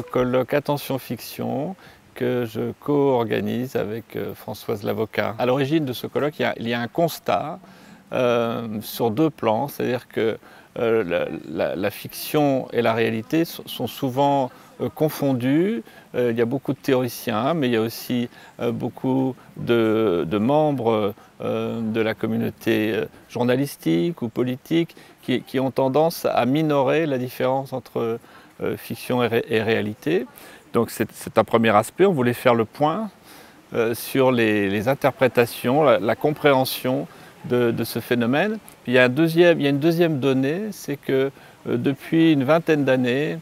colloque Attention Fiction que je co-organise avec Françoise Lavocat. À l'origine de ce colloque, il y a un constat sur deux plans, c'est-à-dire que la fiction et la réalité sont souvent confondues. Il y a beaucoup de théoriciens, mais il y a aussi beaucoup de membres de la communauté journalistique ou politique qui ont tendance à minorer la différence entre fiction et réalité. Donc c'est un premier aspect, on voulait faire le point sur les interprétations, la compréhension de ce phénomène. Puis il y a une deuxième donnée, c'est que depuis une vingtaine d'années,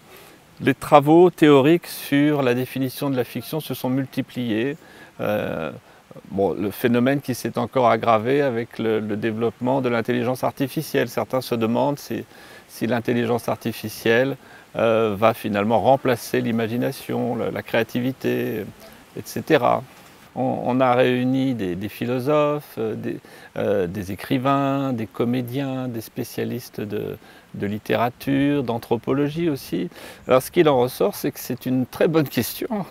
les travaux théoriques sur la définition de la fiction se sont multipliés. Le phénomène qui s'est encore aggravé avec le développement de l'intelligence artificielle. Certains se demandent si l'intelligence artificielle va finalement remplacer l'imagination, la créativité, etc. On a réuni des philosophes, des écrivains, des comédiens, des spécialistes de littérature, d'anthropologie aussi. Alors ce qu'il en ressort, c'est que c'est une très bonne question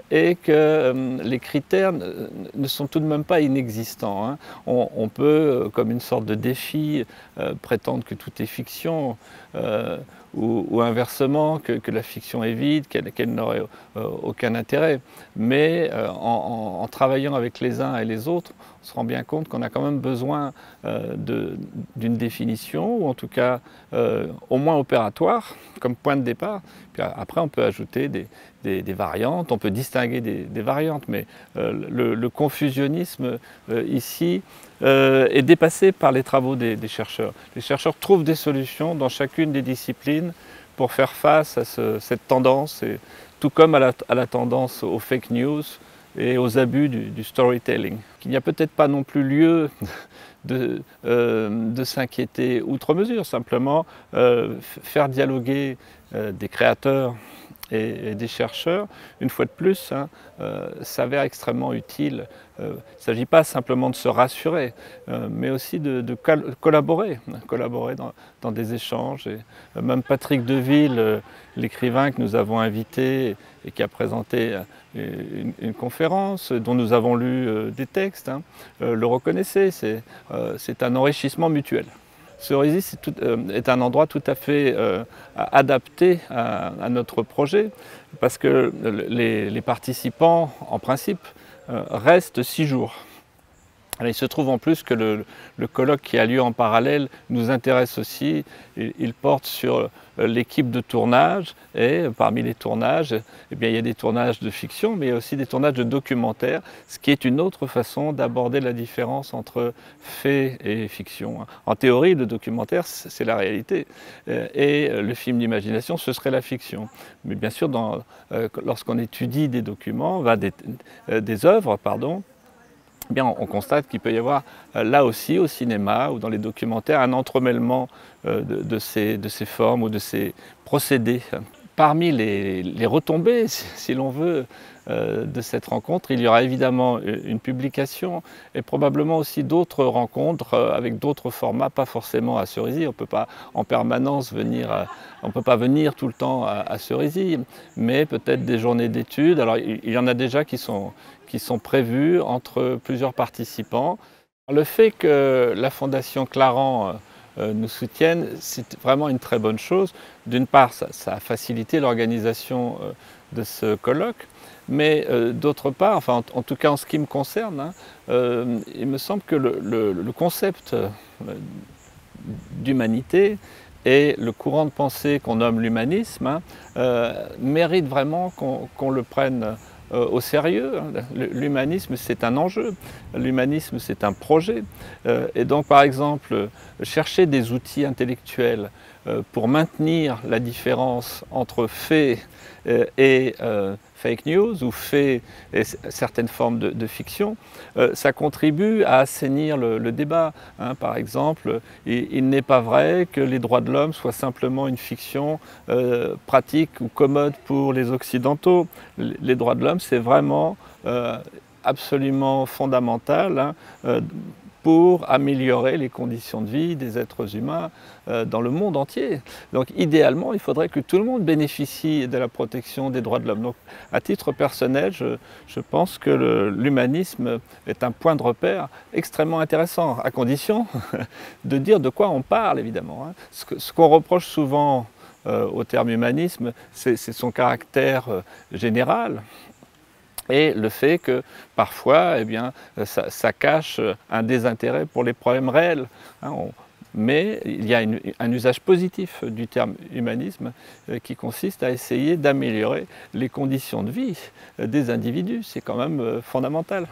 et que les critères ne sont tout de même pas inexistants, hein. On peut, comme une sorte de défi, prétendre que tout est fiction, ou inversement, que la fiction est vide, qu'elle n'aurait aucun intérêt. Mais en travaillant avec les uns et les autres, on se rend bien compte qu'on a quand même besoin d'une définition, ou en tout cas au moins opératoire, comme point de départ. Puis après, on peut ajouter des variantes, on peut distinguer des variantes, mais le confusionnisme ici est dépassé par les travaux des chercheurs. Les chercheurs trouvent des solutions dans chacune des disciplines pour faire face à cette tendance, et tout comme à la tendance aux fake news et aux abus du storytelling. Il n'y a peut-être pas non plus lieu de s'inquiéter outre mesure, simplement faire dialoguer des créateurs et des chercheurs, une fois de plus, s'avère extrêmement utile. Il ne s'agit pas simplement de se rassurer, mais aussi de collaborer dans des échanges. Et même Patrick Deville, l'écrivain que nous avons invité et qui a présenté une conférence dont nous avons lu des textes, le reconnaissait, c'est un enrichissement mutuel. Cerisy est un endroit tout à fait adapté à notre projet parce que les participants, en principe, restent 6 jours. Alors, il se trouve en plus que le colloque qui a lieu en parallèle nous intéresse aussi. Il porte sur l'équipe de tournage et parmi les tournages, eh bien, il y a des tournages de fiction mais il y a aussi des tournages de documentaires, ce qui est une autre façon d'aborder la différence entre fait et fiction. En théorie, le documentaire, c'est la réalité et le film d'imagination, ce serait la fiction. Mais bien sûr, lorsqu'on étudie des documents, des œuvres, pardon, eh bien, on constate qu'il peut y avoir là aussi au cinéma ou dans les documentaires un entremêlement de ces formes ou de ces procédés. Parmi les retombées, si l'on veut, de cette rencontre, il y aura évidemment une publication et probablement aussi d'autres rencontres avec d'autres formats, pas forcément à Cerisy. On ne peut pas en permanence venir, on ne peut pas venir tout le temps à Cerisy, mais peut-être des journées d'études. Alors il y en a déjà qui sont prévues entre plusieurs participants. Le fait que la Fondation Clarent nous soutienne, c'est vraiment une très bonne chose. D'une part, ça a facilité l'organisation de ce colloque, mais d'autre part, enfin en tout cas en ce qui me concerne, il me semble que le concept d'humanité et le courant de pensée qu'on nomme l'humanisme mérite vraiment qu'on le prenne au sérieux. L'humanisme, c'est un enjeu, l'humanisme, c'est un projet. Et donc, par exemple, chercher des outils intellectuels pour maintenir la différence entre faits et fake news ou faits et certaines formes de fiction, ça contribue à assainir le débat. Par exemple, il n'est pas vrai que les droits de l'homme soient simplement une fiction pratique ou commode pour les Occidentaux. Les droits de l'homme, c'est vraiment absolument fondamental pour améliorer les conditions de vie des êtres humains dans le monde entier. Donc idéalement, il faudrait que tout le monde bénéficie de la protection des droits de l'homme. Donc à titre personnel, je pense que l'humanisme est un point de repère extrêmement intéressant, à condition de dire de quoi on parle évidemment. Hein. Ce qu'on reproche souvent au terme humanisme, c'est son caractère général. Et le fait que parfois, eh bien, ça cache un désintérêt pour les problèmes réels. Hein, mais il y a un usage positif du terme humanisme qui consiste à essayer d'améliorer les conditions de vie des individus. C'est quand même fondamental.